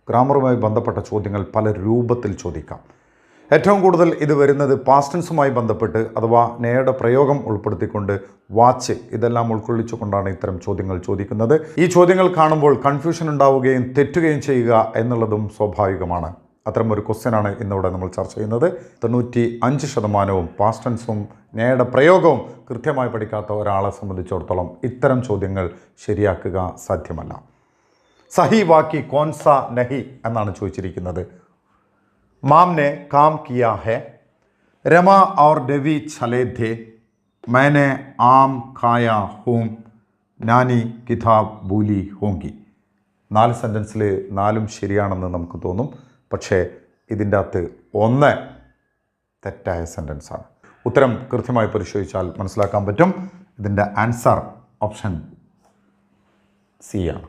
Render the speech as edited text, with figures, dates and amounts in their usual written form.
ഗ്രാമറുമായി ബന്ധപ്പെട്ട ചോദ്യങ്ങൾ പല രൂപത്തിൽ ചോദിക്കാം. ഏറ്റവും കൂടുതൽ ഇത് വരുന്നത് പാസ്റ്റ് ടെൻസുമായി ബന്ധപ്പെട്ട് അഥവാ നേയുടെ പ്രയോഗം ഉൾപ്പെടുത്തിക്കൊണ്ട് വാച്ച് ഇതെല്ലാം ഉൾക്കൊള്ളിച്ചുകൊണ്ടാണ് ഇത്തരം ചോദ്യങ്ങൾ ചോദിക്കുന്നത്. ഈ ചോദ്യങ്ങൾ കാണുമ്പോൾ കൺഫ്യൂഷൻ ഉണ്ടാവുകയും തെറ്റുകയും ചെയ്യുക എന്നുള്ളതും സ്വാഭാവികമാണ്. അത്തരമൊരു ക്വസ്റ്റ്യനാണ് ഇന്നിവിടെ നമ്മൾ ചർച്ച ചെയ്യുന്നത്. 95% പാസ്റ്റ് ടെൻസും നേയുടെ പ്രയോഗവും കൃത്യമായി പഠിക്കാത്ത ഒരാളെ സംബന്ധിച്ചിടത്തോളം ഇത്തരം ചോദ്യങ്ങൾ ശരിയാക്കുക സാധ്യമല്ല. സഹി വാക്കി കോൻസ നഹി എന്നാണ് ചോദിച്ചിരിക്കുന്നത്. മാം ने काम किया है, रमा और देवी चले थे, मैंने आम खाया हूँ, നാനി കിതാബ് ഭൂലി ഹോങ്കി. 4 സെൻറ്റൻസിൽ 4ഉം ശരിയാണെന്ന് നമുക്ക് തോന്നും. പക്ഷേ ഇതിൻ്റെ അകത്ത് 1 തെറ്റായ സെൻറ്റൻസാണ്. ഉത്തരം കൃത്യമായി പരിശോധിച്ചാൽ മനസ്സിലാക്കാൻ പറ്റും. ഇതിൻ്റെ ആൻസർ ഓപ്ഷൻ സി ആണ്.